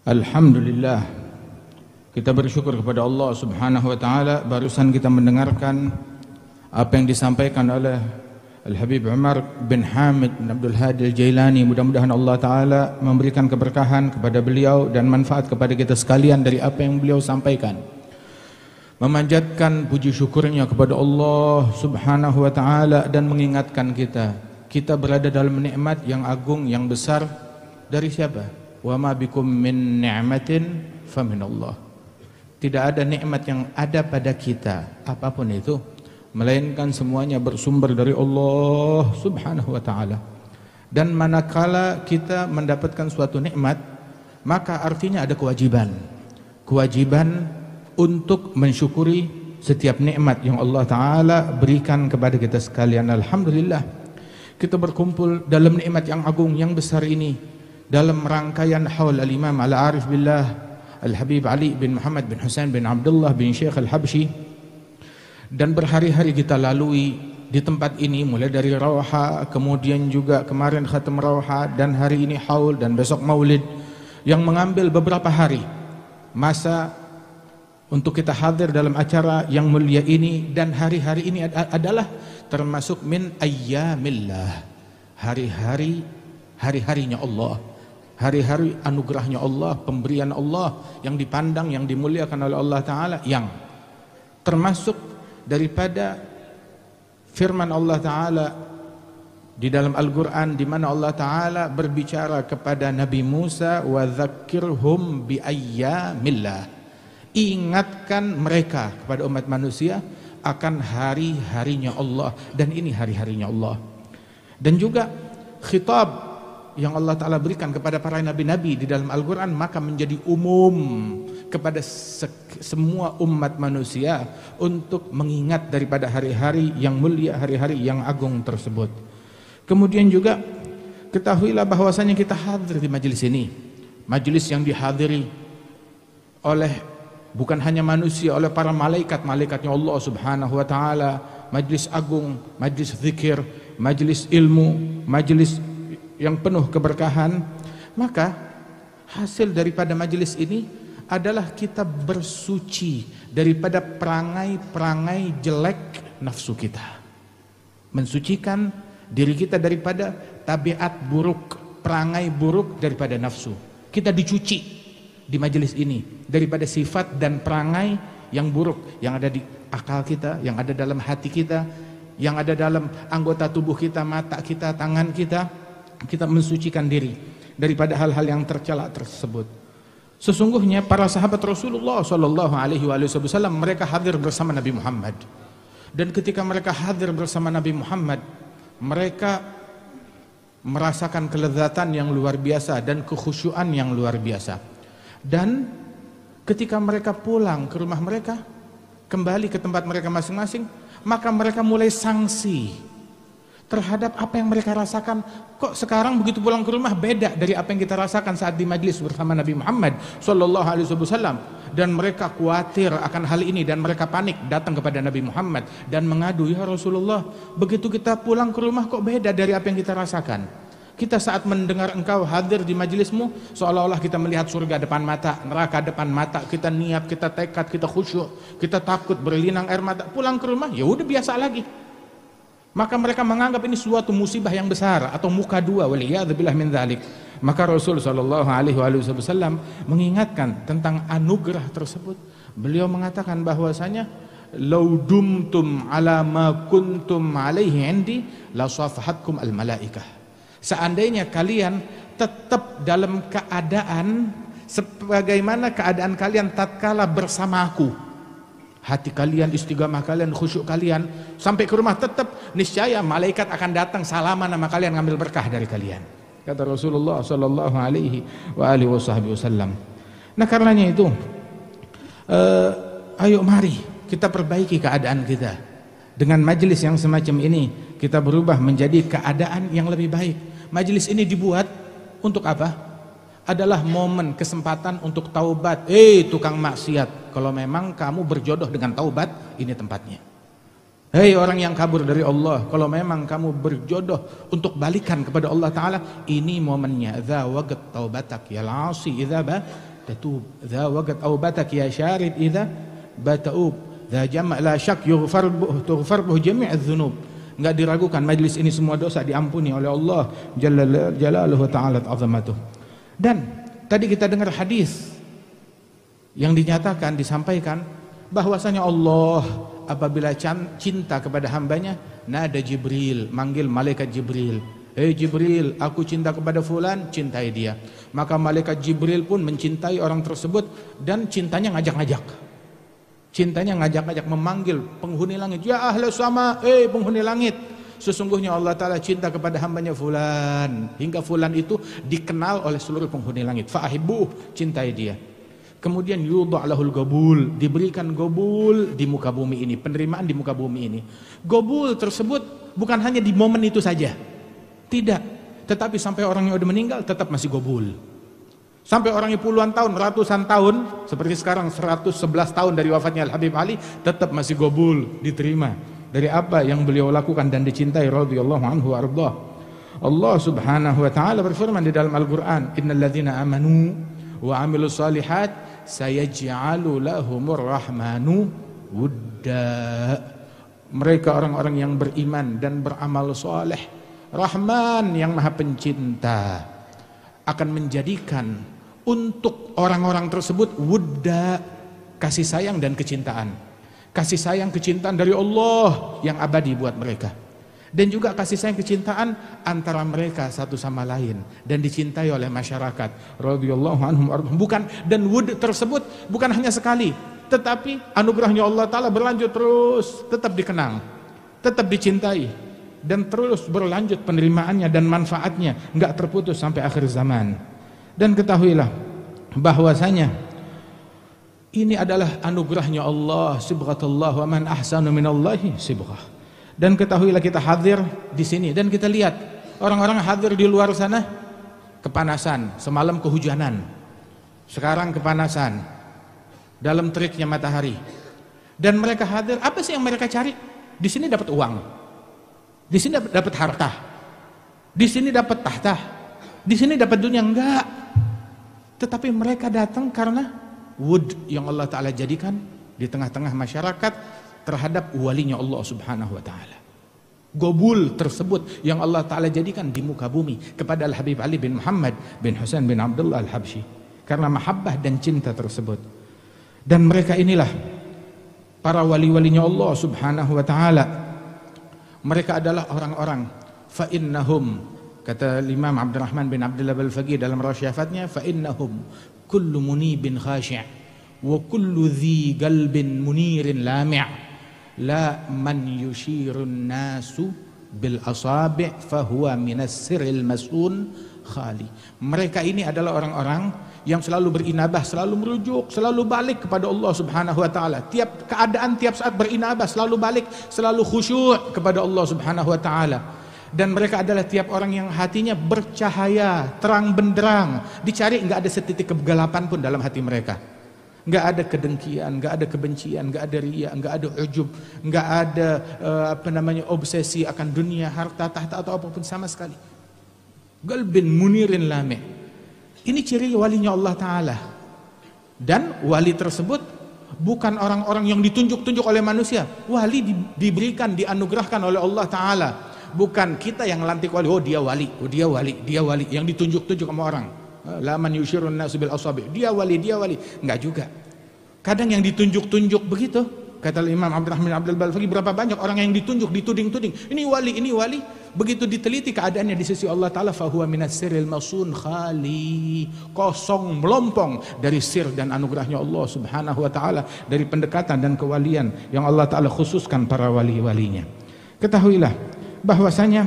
Alhamdulillah, kita bersyukur kepada Allah Subhanahu wa taala. Barusan kita mendengarkan apa yang disampaikan oleh Al-Habib Umar bin Hamid bin Abdul Hadi Al-Jailani. Mudah-mudahan Allah taala memberikan keberkahan kepada beliau dan manfaat kepada kita sekalian dari apa yang beliau sampaikan. Memanjatkan puji syukurnya kepada Allah Subhanahu wa taala dan mengingatkan kita berada dalam nikmat yang agung, yang besar dari siapa? Wa ma bikum min ni'matin faminallah. Tidak ada nikmat yang ada pada kita apapun itu melainkan semuanya bersumber dari Allah Subhanahu wa taala. Dan manakala kita mendapatkan suatu nikmat, maka artinya ada kewajiban untuk mensyukuri setiap nikmat yang Allah taala berikan kepada kita sekalian. Alhamdulillah, kita berkumpul dalam nikmat yang agung, yang besar ini dalam rangkaian haul al-Imam al-Arif billah Al-Habib Ali bin Muhammad bin Husain bin Abdullah bin Syekh Al-Habsyi. Dan berhari-hari kita lalui di tempat ini, mulai dari Rawha, kemudian juga kemarin khatam Rawha, dan hari ini haul, dan besok maulid, yang mengambil beberapa hari masa untuk kita hadir dalam acara yang mulia ini. Dan hari-hari ini adalah termasuk min ayyamillah, hari-harinya Allah, hari-hari anugerahnya Allah, pemberian Allah yang dipandang, yang dimuliakan oleh Allah Ta'ala, yang termasuk daripada firman Allah Ta'ala di dalam Al-Quran, di mana Allah Ta'ala berbicara kepada Nabi Musa, wa dzakirhum bi ayyamillah, ingatkan mereka kepada umat manusia akan hari-harinya Allah, dan ini hari-harinya Allah. Dan juga khitab yang Allah Ta'ala berikan kepada para nabi-nabi di dalam Al-Quran, maka menjadi umum kepada semua umat manusia untuk mengingat daripada hari-hari yang mulia, hari-hari yang agung tersebut. Kemudian juga ketahuilah bahwasanya kita hadir di majelis ini, majelis yang dihadiri oleh bukan hanya manusia, oleh para malaikat-malaikatnya Allah Subhanahu wa taala, majelis agung, majelis zikir, majelis ilmu, majelis yang penuh keberkahan. Maka hasil daripada majelis ini adalah kita bersuci daripada perangai-perangai jelek nafsu kita, mensucikan diri kita daripada tabiat buruk, perangai buruk daripada nafsu. Kita dicuci di majelis ini daripada sifat dan perangai yang buruk yang ada di akal kita, yang ada dalam hati kita, yang ada dalam anggota tubuh kita, mata kita, tangan kita. Kita mensucikan diri daripada hal-hal yang tercela tersebut. Sesungguhnya para sahabat Rasulullah Shallallahu Alaihi Wasallam, mereka hadir bersama Nabi Muhammad, dan ketika mereka hadir bersama Nabi Muhammad, mereka merasakan kelezatan yang luar biasa dan kekhusyuan yang luar biasa. Dan ketika mereka pulang ke rumah mereka, kembali ke tempat mereka masing-masing, maka mereka mulai sangsi terhadap apa yang mereka rasakan. Kok sekarang begitu pulang ke rumah beda dari apa yang kita rasakan saat di majlis bersama Nabi Muhammad Sallallahu Alaihi Wasallam. Dan mereka khawatir akan hal ini, dan mereka panik datang kepada Nabi Muhammad dan mengadu, ya Rasulullah, begitu kita pulang ke rumah kok beda dari apa yang kita rasakan. Kita saat mendengar engkau hadir di majlismu, seolah-olah kita melihat surga depan mata, neraka depan mata. Kita niat, kita tekad, kita khusyuk, kita takut, berlinang air mata. Pulang ke rumah, ya udah biasa lagi. Maka mereka menganggap ini suatu musibah yang besar atau muka dua, waliyadzubillah min dzalik. Maka Rasul sallallahu alaihi wasallam mengingatkan tentang anugerah tersebut. Beliau mengatakan bahwasanya law dumtum ala ma kuntum alaihi indi la safahatkum al malaikah. Seandainya kalian tetap dalam keadaan sebagaimana keadaan kalian tatkala bersamaku, hati kalian, istiqamah kalian, khusyuk kalian, sampai ke rumah tetap, niscaya malaikat akan datang salaman sama kalian, ngambil berkah dari kalian, kata Rasulullah Sallallahu Alaihi Wasallam. Nah karenanya itu, ayo mari kita perbaiki keadaan kita dengan majelis yang semacam ini. Kita berubah menjadi keadaan yang lebih baik. Majelis ini dibuat untuk apa? Adalah momen, kesempatan untuk taubat. Tukang maksiat, kalau memang kamu berjodoh dengan taubat, ini tempatnya. Hei orang yang kabur dari Allah, kalau memang kamu berjodoh untuk balikan kepada Allah Ta'ala, ini momennya. Idza waqat taubatak ya al-'asi idza tatub. Dha waqat aubatak ya syarid idza bata'ub. Dha jama' la syak tughfar buh jami' adz-dzunub. Enggak diragukan majlis ini semua dosa diampuni oleh Allah jalla jalaluhu ta'ala azamatuh. Dan tadi kita dengar hadis yang dinyatakan, disampaikan bahwasanya Allah apabila cinta kepada hambanya, nada Jibril, manggil malaikat Jibril, hei Jibril, aku cinta kepada fulan, cintai dia. Maka malaikat Jibril pun mencintai orang tersebut dan cintanya ngajak-ngajak. Cintanya ngajak-ngajak, memanggil penghuni langit, ya ahli sama, penghuni langit, sesungguhnya Allah Ta'ala cinta kepada hambanya fulan, hingga fulan itu dikenal oleh seluruh penghuni langit. Fa'ahibbuh, cintai dia. Kemudian yudha' lahul gobul, diberikan gobul di muka bumi ini, penerimaan di muka bumi ini. Gobul tersebut bukan hanya di momen itu saja, tidak, tetapi sampai orangnya udah meninggal tetap masih gobul. Sampai orangnya puluhan tahun, ratusan tahun, seperti sekarang 111 tahun dari wafatnya Al-Habib Ali, tetap masih gobul, diterima dari apa yang beliau lakukan dan dicintai radhiyallahu anhu warḍah. Allah Subhanahu wa taala berfirman di dalam Al-Qur'an, innal ladzina amanu wa 'amilus shalihat sayaj'alu lahumur rahmanu wudda. Mereka orang-orang yang beriman dan beramal soleh, Rahman yang Maha Pencinta akan menjadikan untuk orang-orang tersebut wudda, kasih sayang dan kecintaan. Kasih sayang kecintaan dari Allah yang abadi buat mereka. Dan juga kasih sayang kecintaan antara mereka satu sama lain dan dicintai oleh masyarakat radhiyallahu anhum. Bukan, dan wud tersebut bukan hanya sekali, tetapi anugerahnya Allah Ta'ala berlanjut terus, tetap dikenang, tetap dicintai, dan terus berlanjut penerimaannya dan manfaatnya, enggak terputus sampai akhir zaman. Dan ketahuilah bahwasanya ini adalah anugerahnya Allah, sibghatullah, wa man ahsanu minallahi sibghah. Dan ketahuilah kita hadir di sini dan kita lihat orang-orang hadir di luar sana kepanasan, semalam kehujanan, sekarang kepanasan, dalam teriknya matahari. Dan mereka hadir, apa sih yang mereka cari? Di sini dapat uang, di sini dapat harta, di sini dapat tahta, di sini dapat dunia, enggak. Tetapi mereka datang karena wud yang Allah Ta'ala jadikan di tengah-tengah masyarakat terhadap walinya Allah Subhanahu wa Ta'ala. Gobul tersebut yang Allah Ta'ala jadikan di muka bumi kepada Al-Habib Ali bin Muhammad bin Husain bin Abdullah Al-Habsyi karena mahabbah dan cinta tersebut. Dan mereka inilah para wali-walinya Allah Subhanahu wa Ta'ala. Mereka adalah orang-orang fa innahum, kata Imam Abdurrahman bin Abdullah Al-Faqih dalam rasyafatnya, fa innahum kullu munibin khashi' wa kullu dhi qalbin munirin lami' la man yushirun nasu bil asabi' fa huwa minas sirril masun khali. Mereka ini adalah orang-orang yang selalu berinabah, selalu merujuk, selalu balik kepada Allah Subhanahu wa Ta'ala. Tiap keadaan, tiap saat berinabah, selalu balik, selalu khusyuk kepada Allah Subhanahu wa Ta'ala. Dan mereka adalah tiap orang yang hatinya bercahaya, terang benderang, dicari nggak ada setitik kegelapan pun dalam hati mereka. Nggak ada kedengkian, nggak ada kebencian, nggak ada riya, nggak ada ujub, nggak ada obsesi akan dunia, harta, tahta atau apapun sama sekali. Qalbin munirin lami'. Ini ciri walinya Allah Ta'ala. Dan wali tersebut bukan orang-orang yang ditunjuk-tunjuk oleh manusia. Wali diberikan, dianugerahkan oleh Allah Ta'ala. Bukan kita yang lantik wali, oh dia wali, oh dia wali, dia wali, yang ditunjuk-tunjuk sama orang. La man yushirun nasu bil asabi', dia wali, dia wali. Enggak juga. Kadang yang ditunjuk-tunjuk begitu, kata Imam Abdurrahman bin Abdul Faqih, berapa banyak orang yang ditunjuk, dituding-tuding, ini wali, ini wali. Begitu diteliti keadaannya di sisi Allah Ta'ala, fahuwa minas sirril masun khali, kosong, melompong dari sir dan anugerahnya Allah Subhanahu wa Ta'ala, dari pendekatan dan kewalian yang Allah Ta'ala khususkan para wali-walinya. Ketahuilah bahwasanya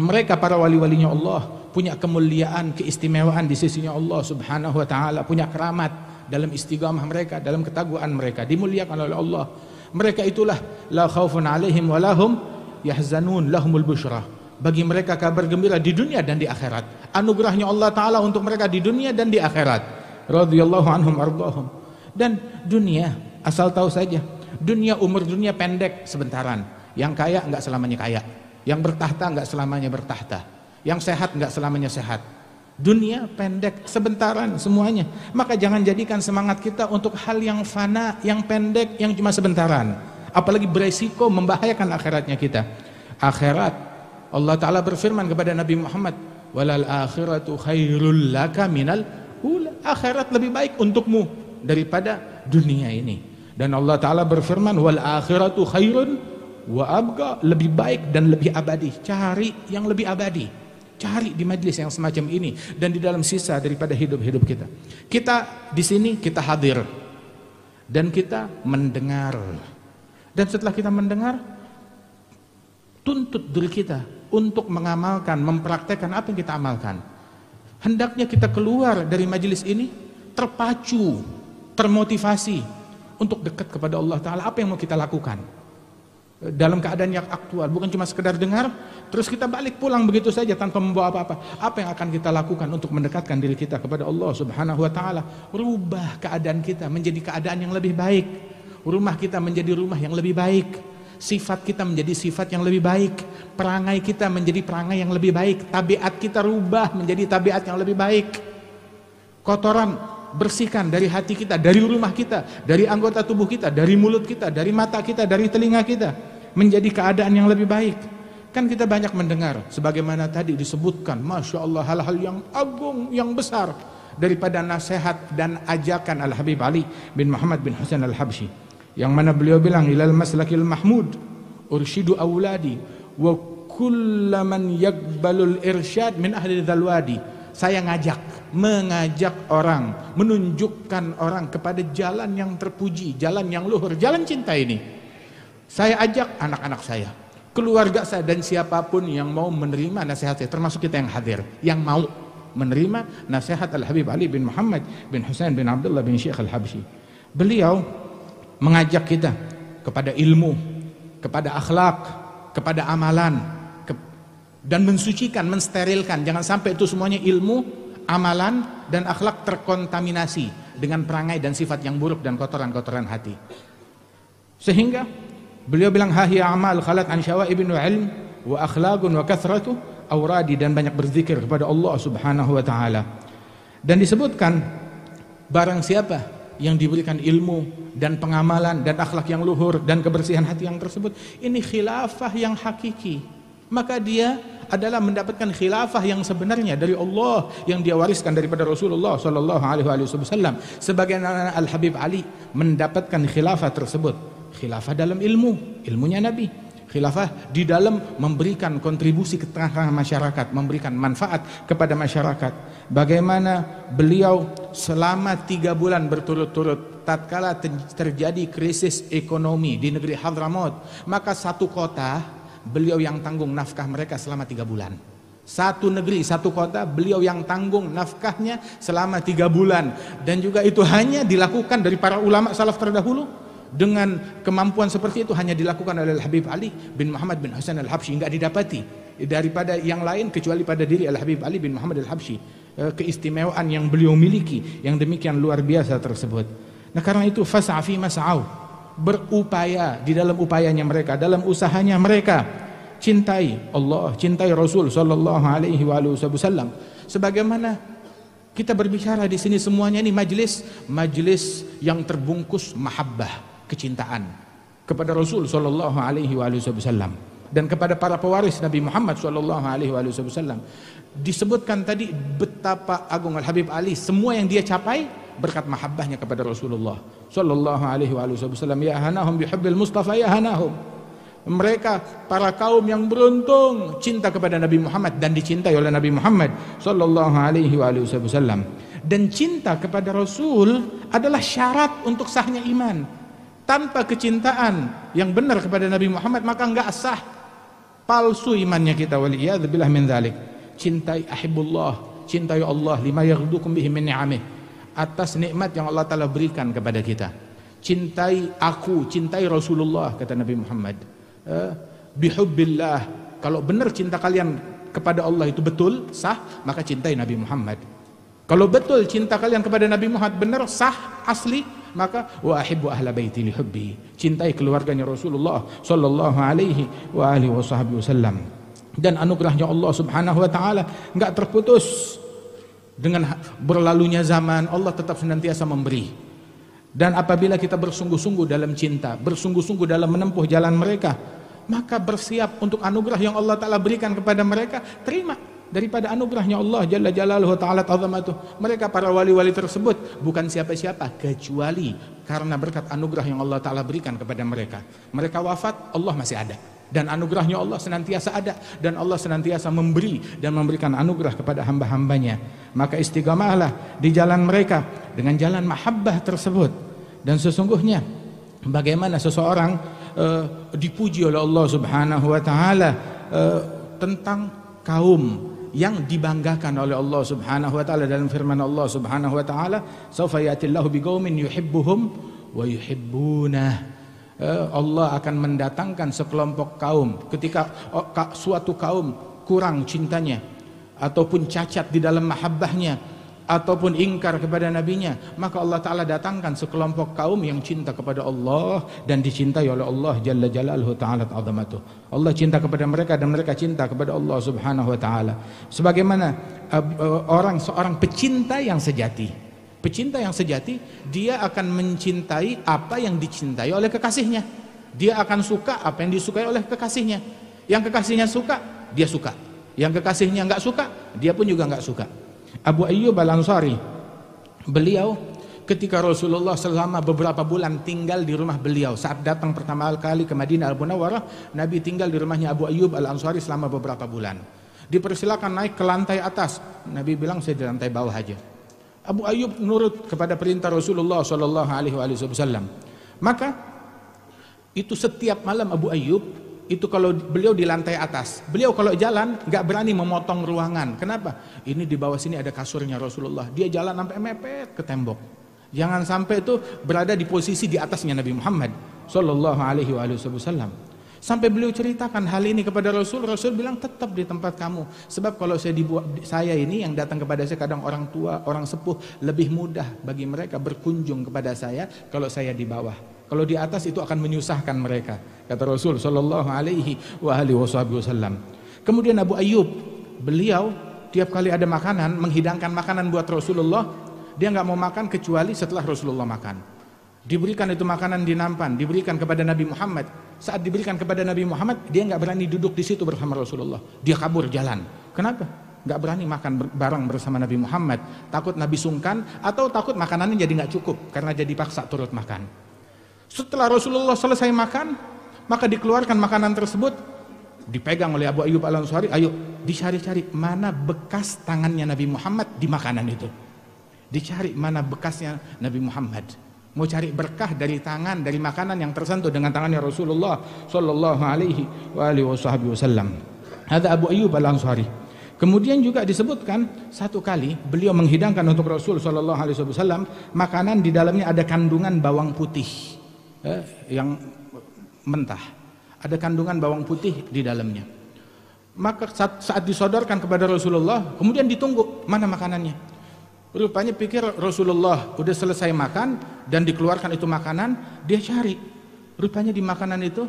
mereka para wali-walinya Allah punya kemuliaan, keistimewaan di sisinya Allah Subhanahu wa Ta'ala, punya keramat dalam istiqamah mereka, dalam ketakwaan mereka, dimuliakan oleh Allah. Mereka itulah la khaufun alaihim wa lahum yahzanun, lahumul busyra. Bagi mereka kabar gembira di dunia dan di akhirat. Anugerahnya Allah Ta'ala untuk mereka di dunia dan di akhirat. Radhiyallahu anhum ardhahum. Dan dunia, asal tahu saja, dunia, umur dunia pendek sebentaran. Yang kaya enggak selamanya kaya, yang bertahta enggak selamanya bertahta, yang sehat enggak selamanya sehat. Dunia pendek, sebentaran semuanya. Maka jangan jadikan semangat kita untuk hal yang fana, yang pendek, yang cuma sebentaran. Apalagi beresiko membahayakan akhiratnya kita. Akhirat, Allah Ta'ala berfirman kepada Nabi Muhammad, walal akhiratu khairul laka minal ula. Akhirat lebih baik untukmu daripada dunia ini. Dan Allah Ta'ala berfirman, wal akhiratu khairun wa abqa, lebih baik dan lebih abadi. Cari yang lebih abadi. Cari di majlis yang semacam ini dan di dalam sisa daripada hidup-hidup kita. Kita di sini, kita hadir dan kita mendengar. Dan setelah kita mendengar, tuntut diri kita untuk mengamalkan, mempraktekkan apa yang kita amalkan. Hendaknya kita keluar dari majlis ini terpacu, termotivasi untuk dekat kepada Allah Ta'ala. Apa yang mau kita lakukan dalam keadaan yang aktual, bukan cuma sekedar dengar terus kita balik pulang begitu saja tanpa membawa apa-apa. Apa yang akan kita lakukan untuk mendekatkan diri kita kepada Allah Subhanahu wa Ta'ala? Rubah keadaan kita menjadi keadaan yang lebih baik, rumah kita menjadi rumah yang lebih baik, sifat kita menjadi sifat yang lebih baik, perangai kita menjadi perangai yang lebih baik, tabiat kita rubah menjadi tabiat yang lebih baik. Kotoran bersihkan dari hati kita, dari rumah kita, dari anggota tubuh kita, dari mulut kita, dari mata kita, dari telinga kita, menjadi keadaan yang lebih baik. Kan kita banyak mendengar sebagaimana tadi disebutkan, Masya Allah, hal-hal yang agung, yang besar daripada nasihat dan ajakan Al-Habib Ali bin Muhammad bin Hasan Al-Habsyi, yang mana beliau bilang, ilal maslakil mahmud urshidu awladi wa kullaman yakbalul irsyad min ahli dhalwadi. Saya mengajak orang, menunjukkan orang kepada jalan yang terpuji, jalan yang luhur, jalan cinta ini. Saya ajak anak-anak saya, keluarga saya, dan siapapun yang mau menerima nasihat saya, termasuk kita yang hadir, yang mau menerima nasihat Al-Habib Ali bin Muhammad bin Husain bin Abdullah bin Syekh Al-Habsyi. Beliau mengajak kita kepada ilmu, kepada akhlak, kepada amalan, dan mensucikan, mensterilkan. Jangan sampai itu semuanya ilmu, amalan, dan akhlak terkontaminasi dengan perangai dan sifat yang buruk dan kotoran-kotoran hati. Sehingga beliau bilang, hahiya amal khalat an syawaibin wa ilm wa akhlaqun wa kathratu awradi, dan banyak berzikir kepada Allah Subhanahu wa Ta'ala. Dan disebutkan, barang siapa yang diberikan ilmu dan pengamalan dan akhlak yang luhur dan kebersihan hati yang tersebut, ini khilafah yang hakiki, maka dia adalah mendapatkan khilafah yang sebenarnya dari Allah, yang dia wariskan daripada Rasulullah sallallahu alaihi wasallam. Sebagaimana Al-Habib Ali mendapatkan khilafah tersebut, khilafah dalam ilmu, ilmunya Nabi, khilafah di dalam memberikan kontribusi ke tengah masyarakat, memberikan manfaat kepada masyarakat. Bagaimana beliau selama 3 bulan berturut-turut, tatkala terjadi krisis ekonomi di negeri Hadramaut, maka satu kota beliau yang tanggung nafkah mereka selama 3 bulan. Satu negeri, satu kota, beliau yang tanggung nafkahnya selama 3 bulan. Dan juga itu hanya dilakukan dari para ulama salaf terdahulu. Dengan kemampuan seperti itu hanya dilakukan oleh Al-Habib Ali bin Muhammad bin Hasan Al-Habsyi. Enggak didapati daripada yang lain kecuali pada diri Al-Habib Ali bin Muhammad Al-Habsyi. Keistimewaan yang beliau miliki yang demikian luar biasa tersebut. Nah, karena itu fas'a fi mas'au, berupaya di dalam upayanya mereka, dalam usahanya mereka, cintai Allah, cintai Rasul sallallahu alaihi wasallam. Sebagaimana kita berbicara di sini semuanya ini majlis yang terbungkus mahabbah, kecintaan kepada Rasul sallallahu alaihi wasallam dan kepada para pewaris Nabi Muhammad sallallahu alaihi wasallam. Disebutkan tadi betapa agung Al-Habib Ali, semua yang dia capai berkat mahabbahnya kepada Rasulullah sallallahu alaihi wasallam. Ya hanahum bihubbil Mustafa, ya hanahum. Mereka para kaum yang beruntung cinta kepada Nabi Muhammad dan dicintai oleh Nabi Muhammad sallallahu alaihi wasallam. Dan cinta kepada Rasul adalah syarat untuk sahnya iman. Tanpa kecintaan yang benar kepada Nabi Muhammad maka enggak sah, palsu imannya kita, waliyadzubillah min dzalik. Cintai ahibullah, cintai Allah, lima yaghdukum bihi min ni'amih, atas nikmat yang Allah Ta'ala berikan kepada kita. Cintai aku, cintai Rasulullah, kata Nabi Muhammad. Bihubbillah, kalau benar cinta kalian kepada Allah itu betul, sah, maka cintai Nabi Muhammad. Kalau betul cinta kalian kepada Nabi Muhammad benar, sah, asli, maka wa ahibbu ahla baiti li hubbi, cintai keluarganya Rasulullah sallallahu alaihi wa alihi wasallam. Dan anugerahnya Allah Subhanahu wa taala enggak terputus Dengan berlalunya zaman, Allah tetap senantiasa memberi. Dan apabila kita bersungguh-sungguh dalam cinta, bersungguh-sungguh dalam menempuh jalan mereka, maka bersiap untuk anugerah yang Allah Ta'ala berikan kepada mereka. Terima daripada anugerahnya Allah Jalla Jalaluhu Ta'ala Ta'zamatuh. Mereka para wali-wali tersebut bukan siapa-siapa kecuali karena berkat anugerah yang Allah Ta'ala berikan kepada mereka. Mereka wafat, Allah masih ada, dan anugerahnya Allah senantiasa ada, dan Allah senantiasa memberi dan memberikan anugerah kepada hamba-hambanya. Maka istiqamahlah di jalan mereka dengan jalan mahabbah tersebut. Dan sesungguhnya bagaimana seseorang dipuji oleh Allah Subhanahu wa Ta'ala tentang kaum yang dibanggakan oleh Allah Subhanahu wa Ta'ala dalam firman Allah Subhanahu wa Ta'ala, "Sawfa ya'tillahu biqaumin yuhibbuhum wa yuhibbunah." Allah akan mendatangkan sekelompok kaum ketika suatu kaum kurang cintanya ataupun cacat di dalam mahabbahnya ataupun ingkar kepada nabinya, maka Allah Ta'ala datangkan sekelompok kaum yang cinta kepada Allah dan dicintai oleh Allah Jalla Jalaluhu Ta'ala Ta'zamatuh. Allah cinta kepada mereka dan mereka cinta kepada Allah Subhanahu wa Ta'ala. Sebagaimana seorang pecinta yang sejati. Pecinta yang sejati, dia akan mencintai apa yang dicintai oleh kekasihnya. Dia akan suka apa yang disukai oleh kekasihnya. Yang kekasihnya suka, dia suka. Yang kekasihnya enggak suka, dia pun juga enggak suka. Abu Ayyub Al-Ansari, beliau ketika Rasulullah selama beberapa bulan tinggal di rumah beliau, saat datang pertama kali ke Madinah Al-Munawwarah, Nabi tinggal di rumahnya Abu Ayyub Al-Ansari selama beberapa bulan. Dipersilakan naik ke lantai atas, Nabi bilang saya di lantai bawah aja. Abu Ayyub nurut kepada perintah Rasulullah sallallahu alaihi wasallam. Maka itu setiap malam Abu Ayyub itu kalau beliau di lantai atas, beliau kalau jalan nggak berani memotong ruangan. Kenapa? Ini di bawah sini ada kasurnya Rasulullah. Dia jalan sampai mepet ke tembok. Jangan sampai itu berada di posisi di atasnya Nabi Muhammad sallallahu alaihi wasallam. Sampai beliau ceritakan hal ini kepada Rasul. Rasul bilang tetap di tempat kamu. Sebab kalau saya ini yang datang kepada saya kadang orang tua, orang sepuh, lebih mudah bagi mereka berkunjung kepada saya kalau saya di bawah. Kalau di atas itu akan menyusahkan mereka, kata Rasul sallallahu alaihi wasallam. Kemudian Abu Ayyub, beliau tiap kali ada makanan, menghidangkan makanan buat Rasulullah, dia nggak mau makan kecuali setelah Rasulullah makan. Diberikan itu makanan di nampan, diberikan kepada Nabi Muhammad. Saat diberikan kepada Nabi Muhammad, dia nggak berani duduk di situ bersama Rasulullah. Dia kabur jalan. Kenapa? Nggak berani makan bareng bersama Nabi Muhammad. Takut Nabi sungkan atau takut makanannya jadi nggak cukup karena jadi paksa turut makan. Setelah Rasulullah selesai makan, maka dikeluarkan makanan tersebut, dipegang oleh Abu Ayyub Al-Ansari. Ayo dicari-cari mana bekas tangannya Nabi Muhammad di makanan itu. Dicari mana bekasnya Nabi Muhammad. Mau cari berkah dari tangan, dari makanan yang tersentuh dengan tangannya Rasulullah sallallahu alaihi wasallam. Ada Abu Ayyub Al-Ansari. Kemudian juga disebutkan satu kali beliau menghidangkan untuk Rasul sallallahu alaihi wasallam makanan di dalamnya ada kandungan bawang putih yang mentah. Ada kandungan bawang putih di dalamnya. Maka saat disodorkan kepada Rasulullah, kemudian ditunggu mana makanannya. Rupanya pikir Rasulullah udah selesai makan dan dikeluarkan itu makanan, dia cari. Rupanya di makanan itu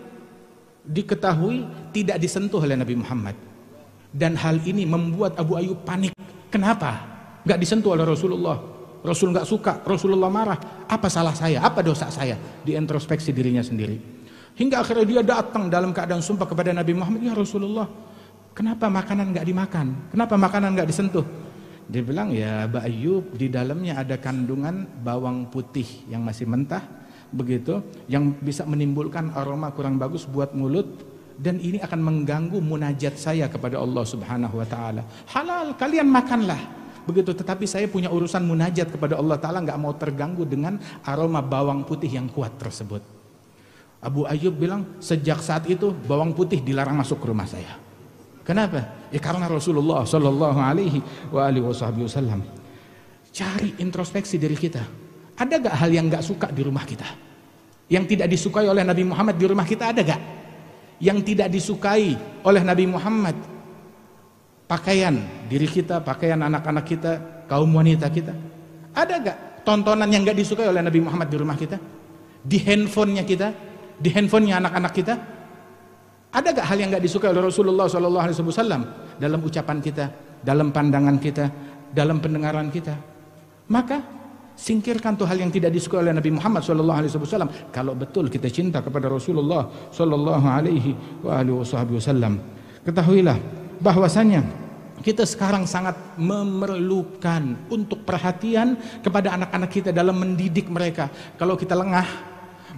diketahui tidak disentuh oleh Nabi Muhammad. Dan hal ini membuat Abu Ayyub panik. Kenapa? Gak disentuh oleh Rasulullah. Rasul gak suka, Rasulullah marah. Apa salah saya? Apa dosa saya? Diintrospeksi dirinya sendiri. Hingga akhirnya dia datang dalam keadaan sumpah kepada Nabi Muhammad, ya Rasulullah, kenapa makanan gak dimakan? Kenapa makanan gak disentuh? Dia bilang, ya Abu Ayyub, di dalamnya ada kandungan bawang putih yang masih mentah, begitu, yang bisa menimbulkan aroma kurang bagus buat mulut, dan ini akan mengganggu munajat saya kepada Allah Subhanahu wa Ta'ala. Halal, kalian makanlah. Begitu, tetapi saya punya urusan munajat kepada Allah Ta'ala, nggak mau terganggu dengan aroma bawang putih yang kuat tersebut. Abu Ayyub bilang, sejak saat itu bawang putih dilarang masuk ke rumah saya. Kenapa? Ya karena Rasulullah sallallahu alaihi wasallam. Cari introspeksi diri kita. Ada gak hal yang gak suka di rumah kita? Yang tidak disukai oleh Nabi Muhammad di rumah kita, ada gak? Yang tidak disukai oleh Nabi Muhammad, pakaian diri kita, pakaian anak-anak kita, kaum wanita kita, ada gak tontonan yang gak disukai oleh Nabi Muhammad di rumah kita? Di handphonenya kita, di handphonenya anak-anak kita, ada gak hal yang gak disukai oleh Rasulullah SAW dalam ucapan kita, dalam pandangan kita, dalam pendengaran kita. Maka singkirkan tuh hal yang tidak disukai oleh Nabi Muhammad SAW. Kalau betul kita cinta kepada Rasulullah SAW, ketahuilah bahwasanya kita sekarang sangat memerlukan untuk perhatian kepada anak-anak kita dalam mendidik mereka. Kalau kita lengah,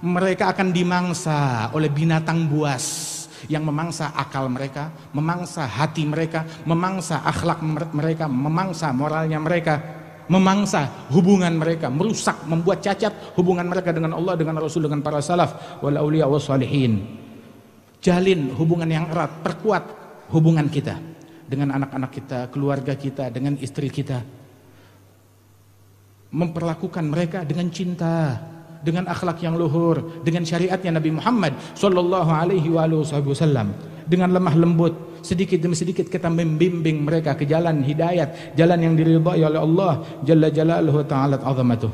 mereka akan dimangsa oleh binatang buas yang memangsa akal mereka, memangsa hati mereka, memangsa akhlak mereka, memangsa moralnya mereka, memangsa hubungan mereka, merusak, membuat cacat hubungan mereka dengan Allah, dengan Rasul, dengan para salaf wal auliya was salihin. Jalin hubungan yang erat, perkuat hubungan kita dengan anak-anak kita, keluarga kita, dengan istri kita. Memperlakukan mereka dengan cinta, dengan akhlak yang luhur, dengan syariatnya Nabi Muhammad SAW, dengan lemah lembut. Sedikit demi sedikit kita membimbing mereka ke jalan hidayat, jalan yang diridhai oleh Allah Jalla Jalaluhu Ta'ala Azamatuh.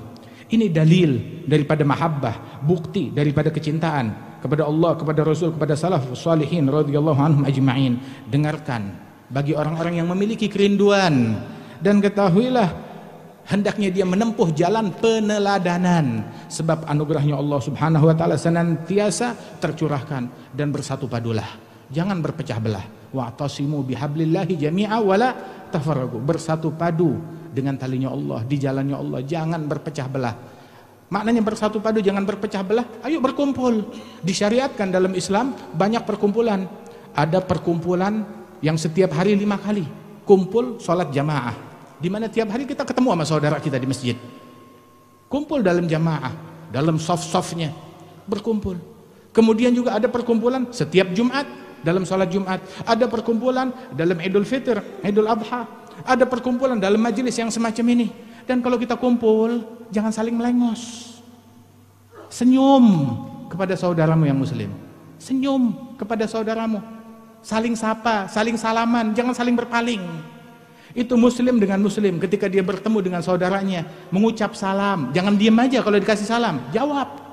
Ini dalil daripada mahabbah, bukti daripada kecintaan kepada Allah, kepada Rasul, kepada salaf salihin radhiyallahu anhum ajma'in. Dengarkan bagi orang-orang yang memiliki kerinduan, dan ketahuilah hendaknya dia menempuh jalan peneladanan, sebab anugerahnya Allah Subhanahu wa taala senantiasa tercurahkan, dan bersatu padulah, jangan berpecah belah. Wa'tasimu bihablillahi jami'a wala tafarraqu. Bersatu padu dengan talinya Allah, di jalannya Allah, jangan berpecah belah. Maknanya bersatu padu, jangan berpecah belah. Ayo berkumpul. Disyariatkan dalam Islam banyak perkumpulan. Ada perkumpulan yang setiap hari 5 kali kumpul sholat jamaah, di mana tiap hari kita ketemu sama saudara kita di masjid, kumpul dalam jamaah, dalam soft-softnya berkumpul. Kemudian juga ada perkumpulan setiap Jumat dalam sholat Jumat, ada perkumpulan dalam Idul Fitr, Idul Adha, ada perkumpulan dalam majelis yang semacam ini. Dan kalau kita kumpul, jangan saling melengos. Senyum kepada saudaramu yang muslim, senyum kepada saudaramu, saling sapa, saling salaman, jangan saling berpaling. Itu muslim dengan muslim, ketika dia bertemu dengan saudaranya, mengucap salam, jangan diam aja kalau dikasih salam, jawab.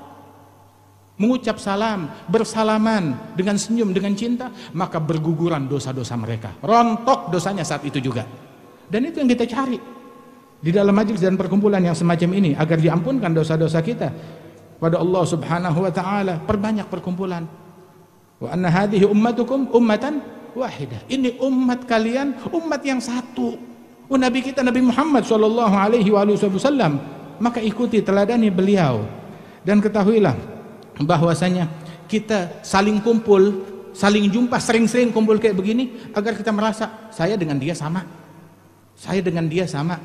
Mengucap salam, bersalaman dengan senyum, dengan cinta, maka berguguran dosa-dosa mereka, rontok dosanya saat itu juga. Dan itu yang kita cari di dalam majelis dan perkumpulan yang semacam ini, agar diampunkan dosa-dosa kita pada Allah Subhanahu wa taala. Perbanyak perkumpulan. Wa anna hadhihi ummatukum ummatan wahidah. Ini umat kalian, umat yang satu. Nabi kita Nabi Muhammad sallallahu alaihi wasallam, maka ikuti, teladani beliau. Dan ketahuilah bahwasanya kita saling kumpul, saling jumpa, sering-sering kumpul kayak begini, agar kita merasa saya dengan dia sama, saya dengan dia sama,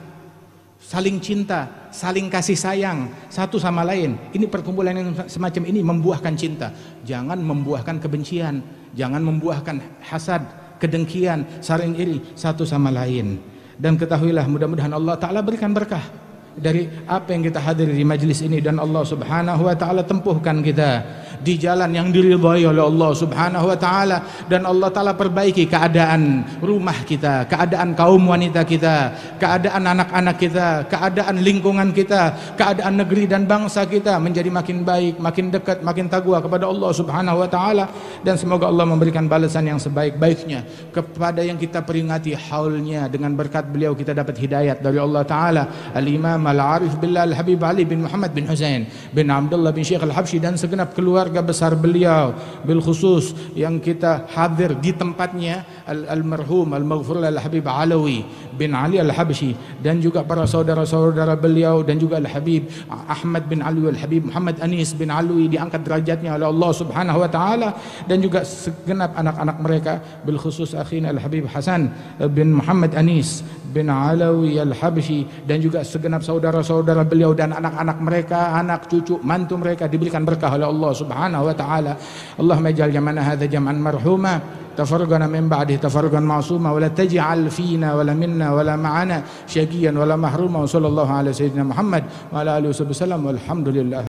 saling cinta, saling kasih sayang satu sama lain. Ini perkumpulan yang semacam ini membuahkan cinta, jangan membuahkan kebencian, jangan membuahkan hasad, kedengkian, saling iri satu sama lain. Dan ketahuilah, mudah-mudahan Allah Ta'ala berikan berkah dari apa yang kita hadiri di majlis ini, dan Allah Subhanahu wa taala tempuhkan kita di jalan yang diridhai oleh Allah Subhanahu wa taala, dan Allah Ta'ala perbaiki keadaan rumah kita, keadaan kaum wanita kita, keadaan anak-anak kita, keadaan lingkungan kita, keadaan negeri dan bangsa kita menjadi makin baik, makin dekat, makin taqwa kepada Allah Subhanahu wa taala. Dan semoga Allah memberikan balasan yang sebaik-baiknya kepada yang kita peringati haulnya. Dengan berkat beliau kita dapat hidayat dari Allah Ta'ala. Al-Imam Al-Arif Billah Al-Habib Ali bin Muhammad bin Husain bin Abdullah bin Syekh Al-Habsyi, dan segenap keluarga besar beliau, bil khusus yang kita hadir di tempatnya, Al-Marhum Al-Maghfur Al-Habib Alawi bin Ali Al-Habsyi, dan juga para saudara-saudara beliau, dan juga Al-Habib Ahmad bin Alwi, Al-Habib Muhammad Anis bin Alwi, diangkat derajatnya oleh Allah Subhanahu wa taala, dan juga segenap anak-anak mereka, bil khusus akhina Al-Habib Hasan bin Muhammad Anis bin Alawi Al-Habsyi, dan juga segenap saudara-saudara beliau dan anak-anak mereka, anak cucu, mantu mereka, diberikan berkah oleh Allah Subhanahu wa taala. Allahumma ij'al jam'ana hadza jam'an marhuma, tafarraqana min ba'dihi tafarruqan ma'suma, wa la taj'al fina wa la minna wa la ma'ana syaqiyan wa la mahruma. Wa sallallahu ala sayyidina Muhammad wa ala alihi wasallam, walhamdulillah.